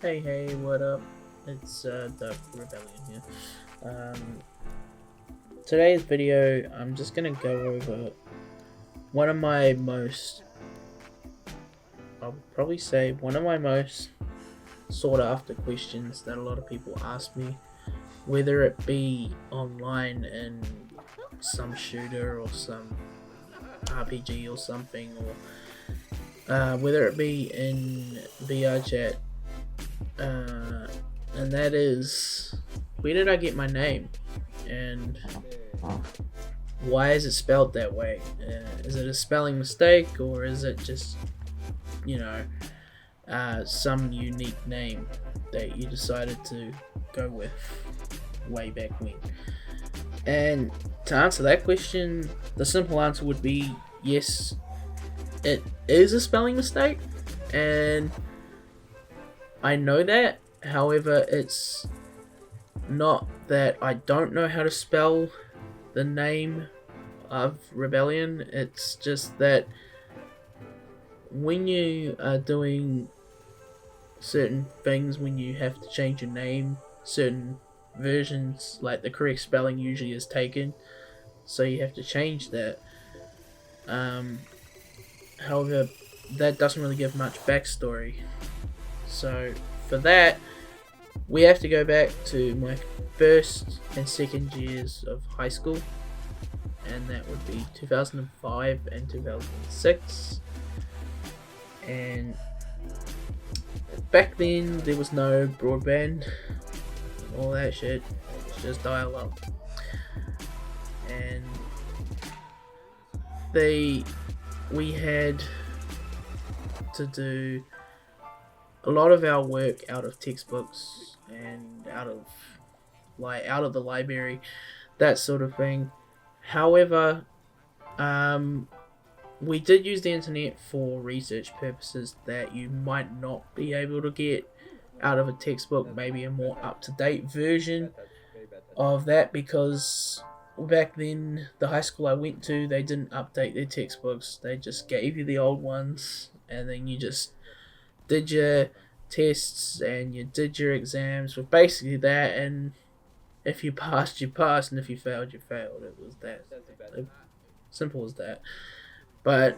Hey, what up? It's Doug Rebellion here. Um, Today's video, I'm just gonna go over one of my most, I'll probably say, one of my most sought after questions that a lot of people ask me, whether it be online in some shooter or some RPG or something, or whether it be in VR chat, and that is, where did I get my name? And why is it spelled that way? Is it a spelling mistake, or is it just, you know, some unique name that you decided to go with way back when? And to answer that question, the simple answer would be yes, it is a spelling mistake, and I know that. However, it's not that I don't know how to spell the name of Rebellion. It's just that when you are doing certain things, when you have to change your name, certain versions, like the correct spelling usually is taken, so you have to change that. Um, However, that doesn't really give much backstory. So for that, we have to go back to my first and second years of high school, and that would be 2005 and 2006. And back then, there was no broadband, all that shit. It was just dial up. And we had to do a lot of our work out of textbooks and out of the library, that sort of thing. However, um, we did use the internet for research purposes that you might not be able to get out of a textbook, maybe a more up to date version of that, because back then, the high school I went to, they didn't update their textbooks, they just gave you the old ones, and then you just did your tests and you did your exams with basically that, and if you passed, you passed, and if you failed, you failed. It was that simple as that. But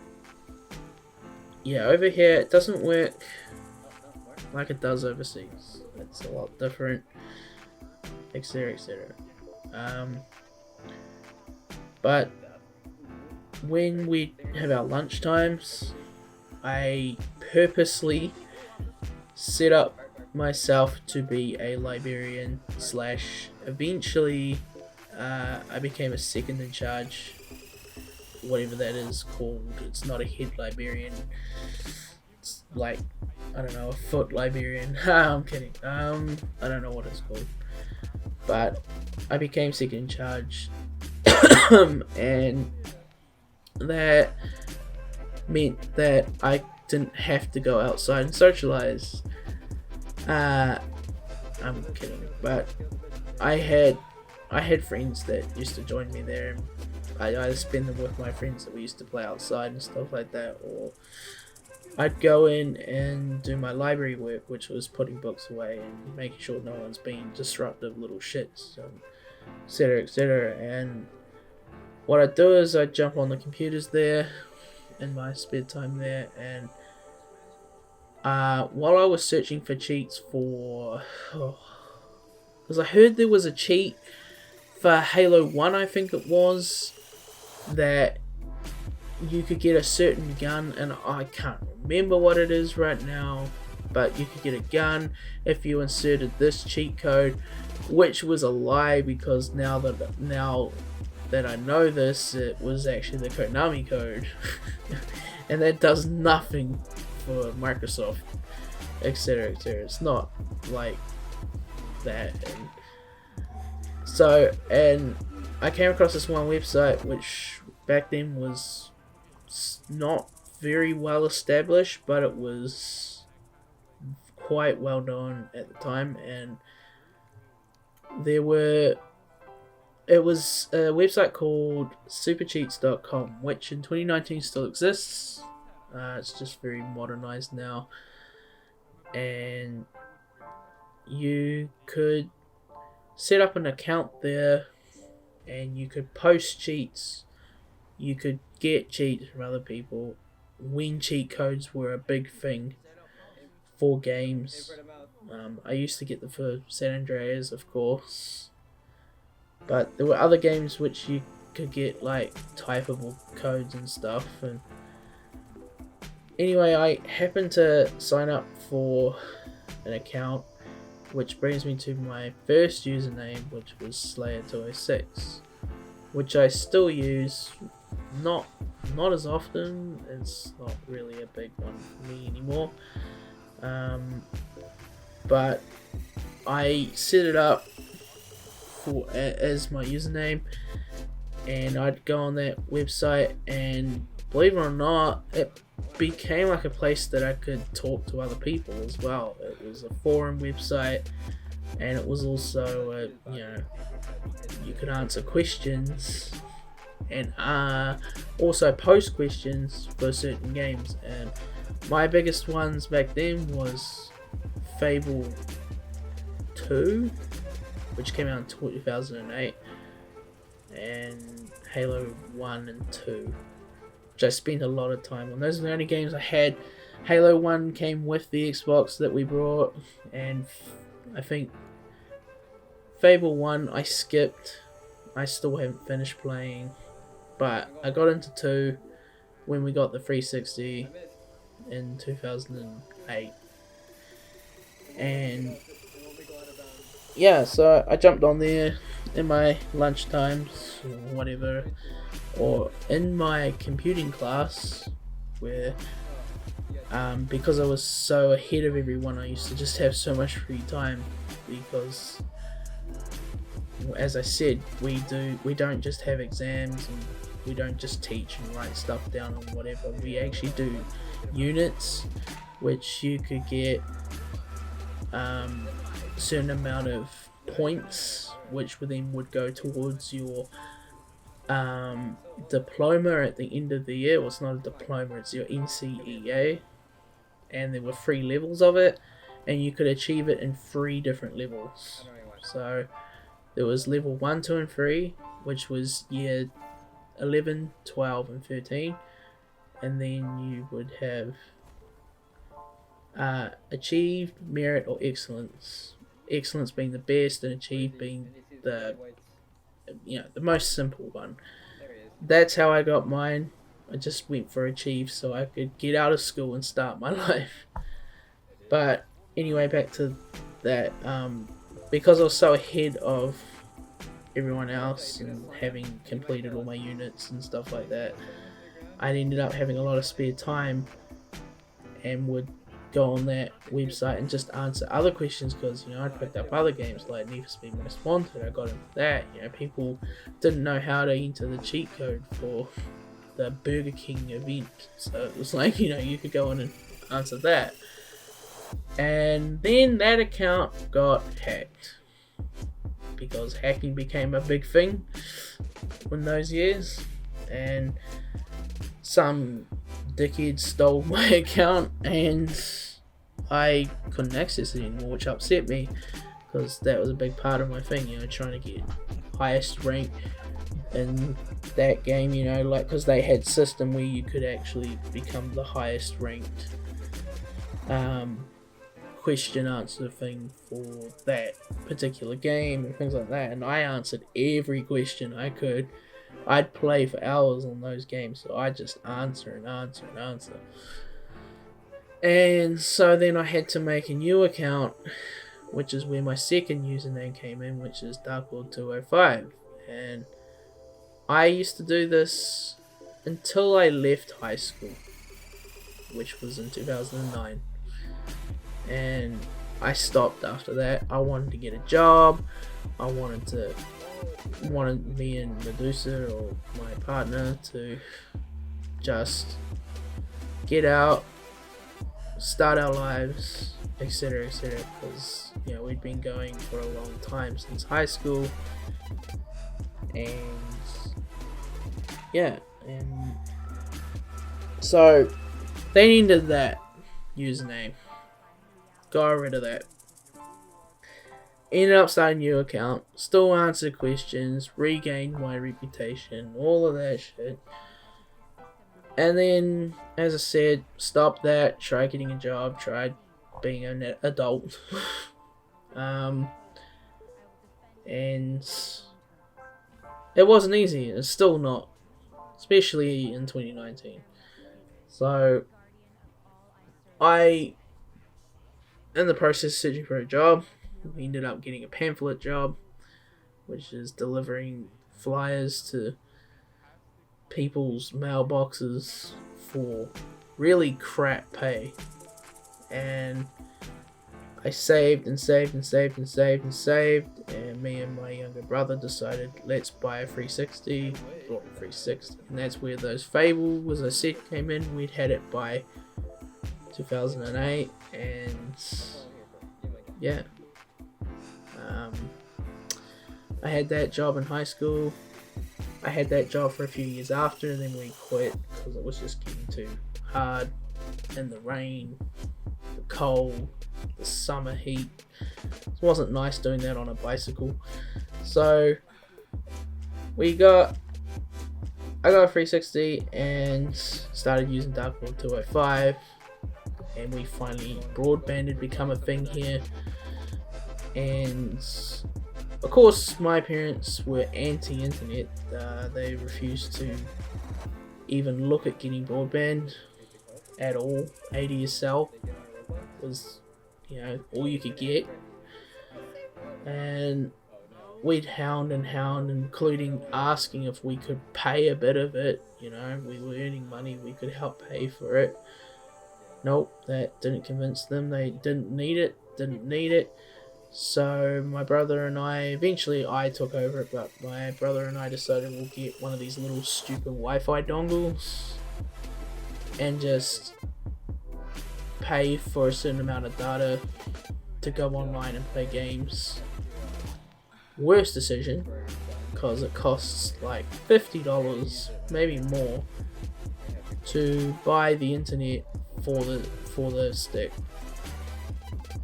yeah, over here it doesn't work like it does overseas. It's a lot different, etc., etc. Um, but when we have our lunch times, I purposely set up myself to be a librarian slash eventually I became a second in charge, whatever that is called. It's not a head librarian. It's like, I don't know, a foot librarian. I'm kidding. I don't know what it's called, but I became second in charge, and that meant that I didn't have to go outside and socialize. Uh, I'm kidding, but I had I had friends that used to join me there. And I either spend them with my friends that we used to play outside and stuff like that, or I'd go in and do my library work, which was putting books away and making sure no one's being disruptive little shits, etc., etc. And what I'd do is I'd jump on the computers there in my spare time there, and while I was searching for cheats for, because I heard there was a cheat for Halo 1, I think it was, that you could get a certain gun, and I can't remember what it is right now, but you could get a gun if you inserted this cheat code, which was a lie, because now that I know this, it was actually the Konami code, and that does nothing for Microsoft, etc., etc. It's not like that, and I came across this one website which back then was not very well established, but it was quite well known at the time, and there were it was a website called supercheats.com, which in 2019 still exists. It's just very modernized now, and you could set up an account there and you could post cheats. You could get cheats from other people when cheat codes were a big thing for games. I used to get them for San Andreas, of course, but there were other games which you could get like typable codes and stuff. And anyway, I happened to sign up for an account, which brings me to my first username, which was Slayer206, which I still use, not as often. It's not really a big one for me anymore. But I set it up as my username, and I'd go on that website, and believe it or not, it became like a place that I could talk to other people as well. It was a forum website, and it was also you could answer questions and also post questions for certain games. And my biggest ones back then was Fable 2, which came out in 2008, and Halo 1 and 2, which I spent a lot of time on. Those are the only games I had. Halo 1 came with the Xbox that we brought, and I think Fable 1 I skipped. I still haven't finished playing, but I got into 2 when we got the 360 in 2008. And yeah, so I jumped on there in my lunch times or whatever, or in my computing class, where because I was so ahead of everyone, I used to just have so much free time, because as I said, we don't just have exams, and we don't just teach and write stuff down and whatever. We actually do units, which you could get a certain amount of points, which then would go towards your diploma at the end of the year. Well, it's not a diploma, it's your NCEA, and there were 3 levels of it, and you could achieve it in 3 different levels. So there was level 1, 2 and 3, which was year 11, 12 and 13, and then you would have achieved, merit or excellence. Excellence being the best, and achieved being the most simple one. That's how I got mine. I just went for achieve so I could get out of school and start my life. But anyway, back to that. Because I was so ahead of everyone else and having completed all my units and stuff like that, I ended up having a lot of spare time and would go on that website and just answer other questions, because I picked up other games like Need for Speed Most Wanted. I got into that. People didn't know how to enter the cheat code for the Burger King event, so it was like you could go in and answer that. And then that account got hacked, because hacking became a big thing in those years, and some dickhead stole my account and I couldn't access it anymore, which upset me, because that was a big part of my thing, trying to get highest rank in that game, because they had system where you could actually become the highest ranked question answer thing for that particular game and things like that, and I answered every question I could. I'd play for hours on those games, so I just answer and answer and answer. And so then I had to make a new account, which is where my second username came in, which is Darkworld205. And I used to do this until I left high school, which was in 2009. And I stopped after that. I wanted to get a job. I wanted me and Medusa, or my partner, to just get out, start our lives, etc., etc. Because we'd been going for a long time since high school, and and so they ended that username, got rid of that, Ended up starting a new account, still answered questions, regained my reputation, all of that shit. And then, as I said, stopped that, tried getting a job, tried being an adult. And it wasn't easy, it's still not, especially in 2019. So, in the process of searching for a job, we ended up getting a pamphlet job, which is delivering flyers to people's mailboxes for really crap pay. And I saved and saved and saved and saved and saved, and me and my younger brother decided, let's buy a 360, bought a 360, and that's where those Fable, as I said, came in. We'd had it by 2008, and yeah. I had that job in high school. I had that job for a few years after, and then we quit because it was just getting too hard. And the rain, the cold, the summer heat. It wasn't nice doing that on a bicycle. So I got a 360 and started using Dark World 205, and we finally, broadband had become a thing here. And of course, my parents were anti-internet. They refused to even look at getting broadband at all. ADSL was, all you could get. And we'd hound, including asking if we could pay a bit of it. We were earning money, we could help pay for it. Nope, that didn't convince them. They didn't need it. So my brother and I, eventually I took over it, but my brother and I decided we'll get one of these little stupid Wi-Fi dongles and just pay for a certain amount of data to go online and play games. Worst decision, because it costs like $50, maybe more, to buy the internet for the stick.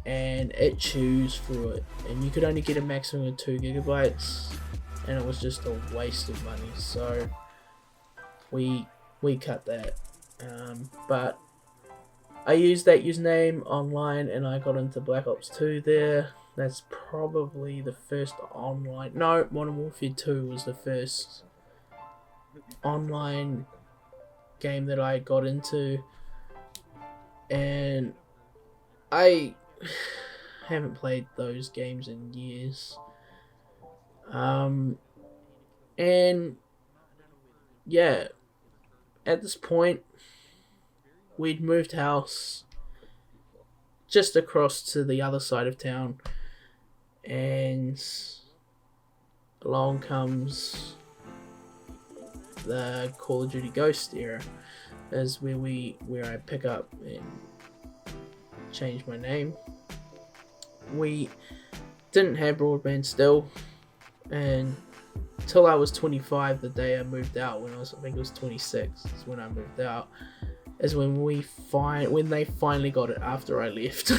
And it chews through it, and you could only get a maximum of 2 gigabytes, and it was just a waste of money. So we cut that. But I used that username online, and I got into Black Ops 2 there. That's probably the first online. No, Modern Warfare 2 was the first online game that I got into, and I haven't played those games in years. And yeah, at this point, we'd moved house just across to the other side of town, and along comes the Call of Duty Ghost era, is where I pick up and change my name. We didn't have broadband still, and until I was 25, the day I moved out, I think it was 26 is when I moved out, is when they finally got it after I left.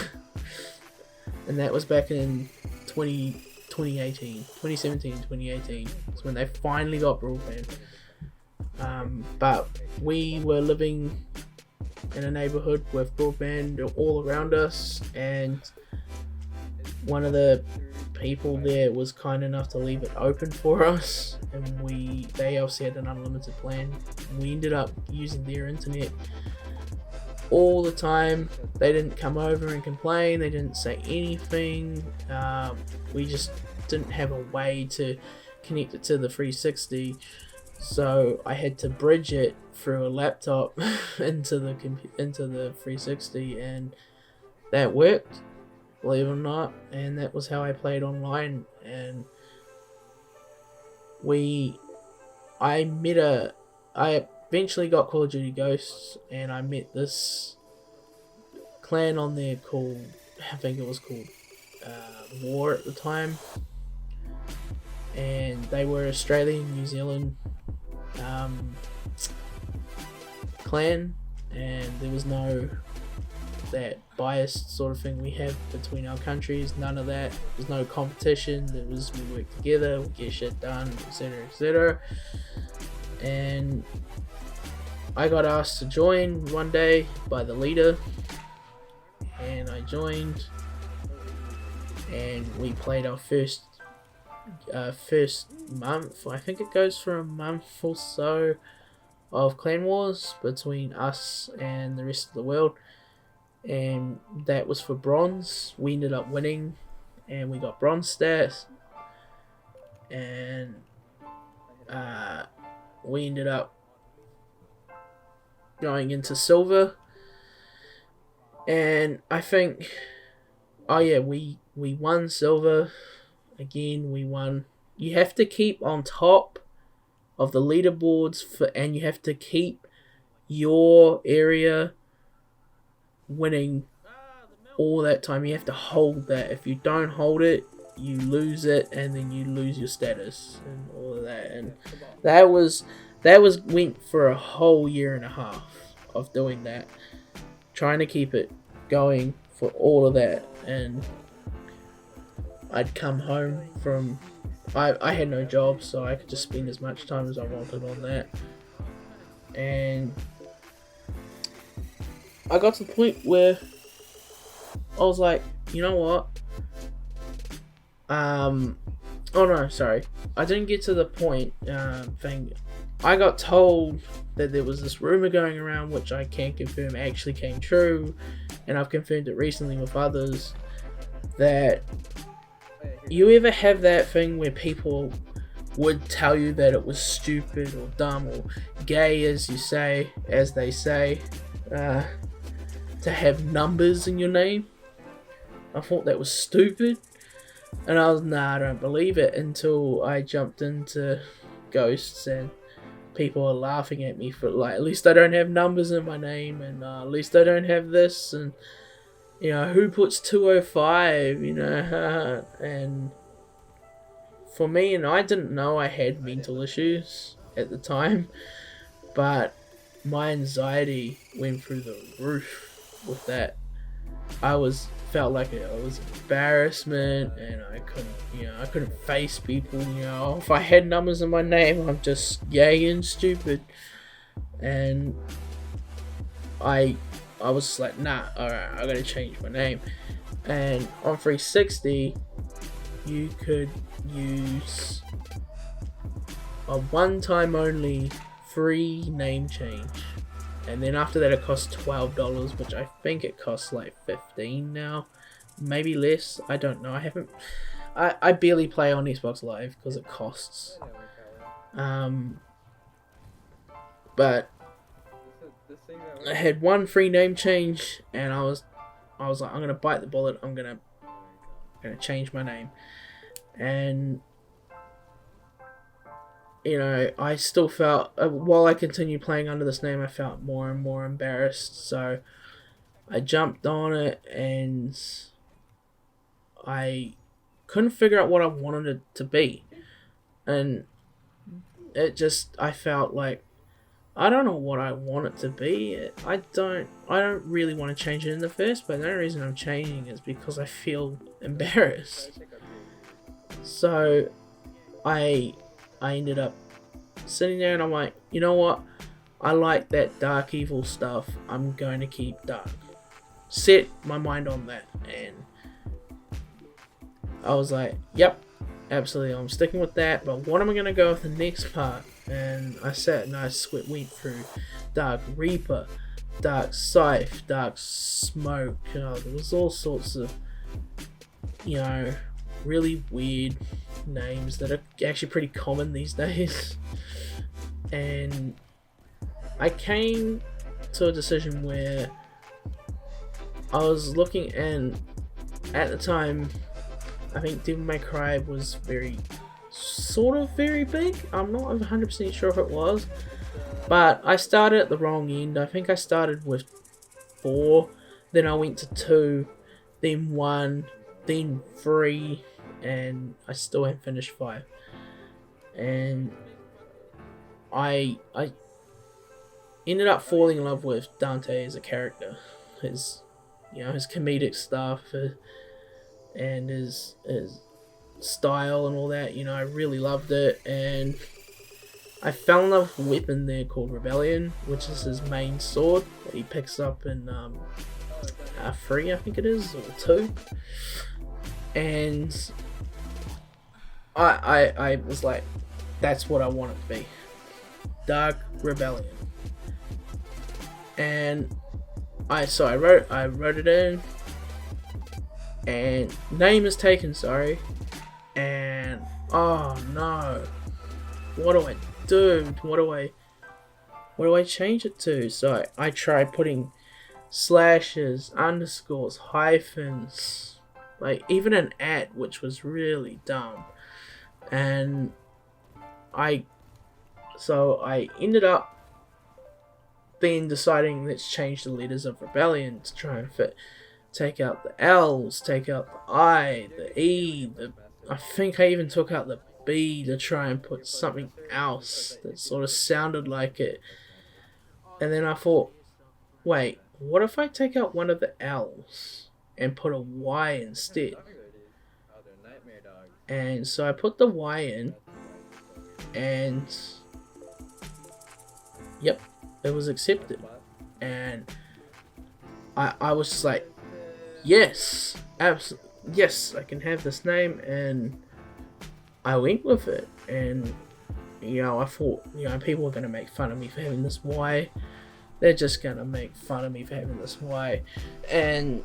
And that was back in 2017, 2018 is when they finally got broadband. But we were living in a neighborhood with broadband all around us, and one of the people there was kind enough to leave it open for us, and they obviously had an unlimited plan. We ended up using their internet all the time. They didn't come over and complain, they didn't say anything. We just didn't have a way to connect it to the 360, so I had to bridge it through a laptop into the 360, and that worked, believe it or not. And that was how I played online. And I eventually got Call of Duty Ghosts, and I met this clan on there called, I think it was called War at the time, and they were Australian, New Zealand clan, and there was no that biased sort of thing we have between our countries. None of that. There's no competition. There was we work together, we get shit done, etc., etc. And I got asked to join one day by the leader, and I joined, and we played our first month. I think it goes for a month or so of clan wars between us and the rest of the world, and that was for bronze. We ended up winning, and we got bronze stats, and we ended up going into silver. And I think, oh yeah, we won silver again. We won. You have to keep on top of the leaderboards and you have to keep your area winning all that time. You have to hold that. If you don't hold it, you lose it, and then you lose your status and all of that. And that went for a whole year and a half of doing that, trying to keep it going for all of that. And I'd come home from I had no job, so I could just spend as much time as I wanted on that. And I got to the point where I was like, you know what? Oh no, sorry. I didn't get to the point thing. I got told that there was this rumor going around, which I can't confirm actually came true, and I've confirmed it recently with others, that you ever have that thing where people would tell you that it was stupid or dumb or gay, as they say, to have numbers in your name? I thought that was stupid, and I was, nah, I don't believe it, until I jumped into Ghosts and people are laughing at me for, like, at least I don't have numbers in my name, and at least I don't have this, and you know, who puts 205, you know? And for me, and I didn't know I had mental issues at the time, but my anxiety went through the roof with that. I felt like it was embarrassment, and I couldn't face people. You know, if I had numbers in my name, I'm just gay and stupid. And I was just like, nah, alright, I gotta change my name. And on 360, you could use a one-time only free name change. And then after that, it costs $12, which I think it costs like $15 now. Maybe less, I don't know. I barely play on Xbox Live because it costs. But I had one free name change, and I was like, I'm gonna bite the bullet. I'm gonna change my name. And you know, I still felt, while I continued playing under this name, I felt more and more embarrassed. So I jumped on it, and I couldn't figure out what I wanted it to be. And I felt like, I don't know what I want it to be. I don't really want to change it in the first place. The only reason I'm changing is because I feel embarrassed. So I ended up sitting there, and I'm like, you know what? I like that dark evil stuff. I'm going to keep dark. Set my mind on that, and I was like, yep, absolutely, I'm sticking with that. But what am I going to go with the next part? And I sat and I went through Dark Reaper, Dark Scythe, Dark Smoke. There was all sorts of, you know, really weird names that are actually pretty common these days. And I came to a decision where I was looking, and at the time, I think Devil May Cry was very big. I'm not 100% sure if it was, but I started at the wrong end. I think I started with 4, then I went to 2, then 1, then 3, and I still haven't finished 5. And I ended up falling in love with Dante as a character. his comedic stuff, and his style and all that. I really loved it, and I fell in love with a weapon there called Rebellion, which is his main sword that he picks up in 3, I think it is, or 2. And I was like, that's what I want it to be. Dark Rebellion. And I wrote it in, and name is taken, sorry. And oh no, what do I do? What do I change it to? So I tried putting slashes, underscores, hyphens, like even an @ which was really dumb. And I ended up then deciding, let's change the letters of Rebellion to try and take out the L's, take out the I, the E, I think I even took out the B to try and put something else that sort of sounded like it. And then I thought, wait, what if I take out one of the L's and put a Y instead? And so I put the Y in, and yep, it was accepted. And I was just like, yes, absolutely, yes, I can have this name. And I went with it. And I thought, people are going to make fun of me for having this Y. They're just going to make fun of me for having this Y. And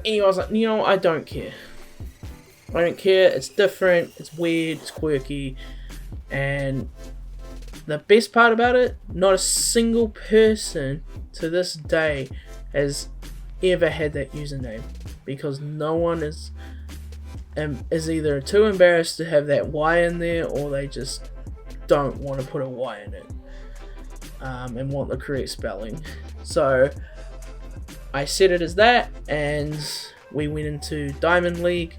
I was like, I don't care. I don't care. It's different. It's weird. It's quirky. And the best part about it, not a single person to this day has ever had that username, because no one is either too embarrassed to have that Y in there, or they just don't want to put a Y in it, and want the correct spelling. So I set it as that, and we went into Diamond League,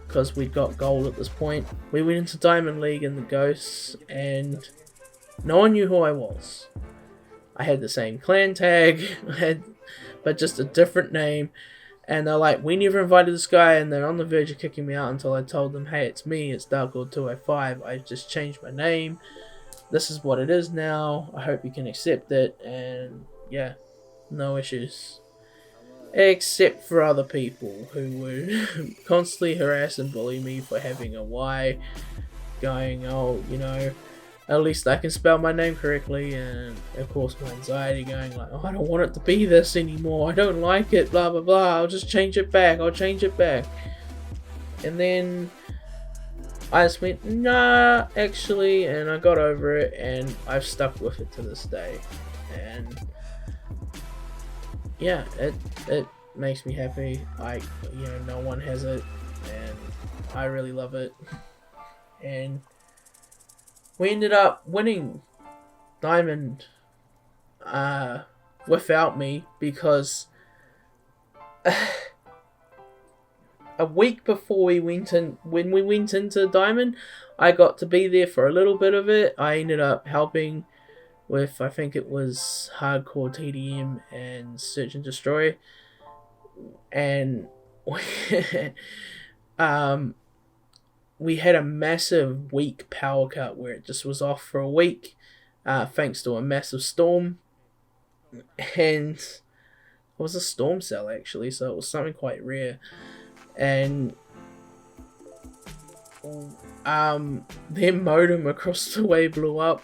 because we'd got gold at this point. We went into Diamond League in the Ghosts, and no one knew who I was. I had the same clan tag, but just a different name. And they're like, we never invited this guy, and they're on the verge of kicking me out until I told them, hey, it's me, it's Darkgold205. I just changed my name. This is what it is now. I hope you can accept it. And yeah, no issues. Except for other people who would constantly harass and bully me for having a Y, going, oh, at least I can spell my name correctly. And of course my anxiety going like, oh, I don't want it to be this anymore, I don't like it, blah blah blah, I'll just change it back. And then I just went, nah, actually, and I got over it, and I've stuck with it to this day. And yeah, it makes me happy. No one has it, and I really love it. And we ended up winning Diamond without me, because a week before when we went into Diamond, I got to be there for a little bit of it. I ended up helping with, I think it was Hardcore TDM and Search and Destroy, and we had a massive week power cut where it just was off for a week, thanks to a massive storm. And it was a storm cell actually, so it was something quite rare. And their modem across the way blew up,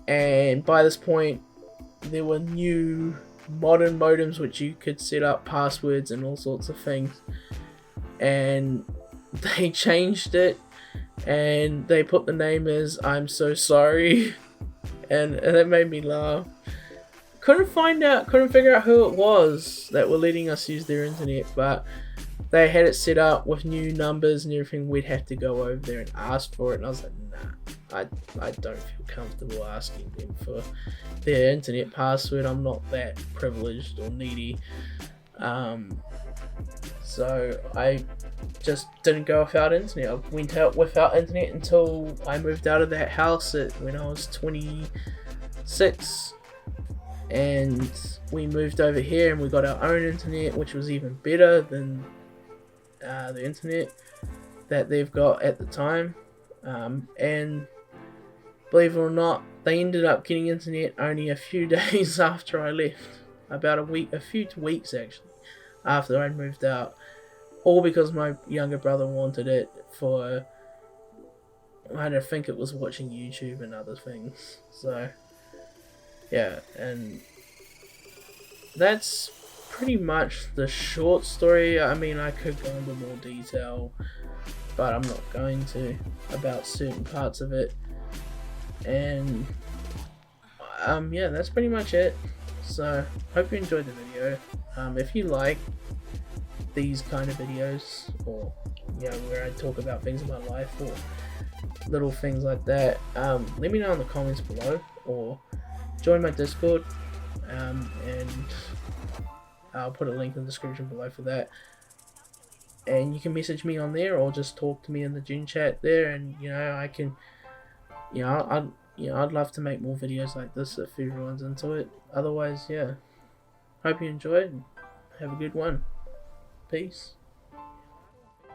and by this point there were new modern modems which you could set up passwords and all sorts of things, and they changed it and they put the name as I'm so sorry, and it made me laugh. Couldn't figure out who it was that were letting us use their internet, but they had it set up with new numbers and everything. We'd have to go over there and ask for it, and I was like, nah, I don't feel comfortable asking them for their internet password. I'm not that privileged or needy. So I just didn't go without internet. I went out without internet until I moved out of that house when I was 26. and we moved over here and we got our own internet, which was even better than the internet that they've got at the time. And believe it or not, they ended up getting internet only a few days after I left. About a few weeks actually, after I moved out. All because my younger brother wanted it for, I don't think it was watching YouTube and other things. So, yeah, and that's pretty much the short story. I mean, I could go into more detail, but I'm not going to, about certain parts of it. And yeah, that's pretty much it. So hope you enjoyed the video. If you like these kind of videos, or where I talk about things in my life or little things like that, let me know in the comments below, or join my Discord, and I'll put a link in the description below for that. And you can message me on there, or just talk to me in the Gen chat there, and I can, I'd love to make more videos like this if everyone's into it. Otherwise, yeah, hope you enjoyed. Have a good one. Peace.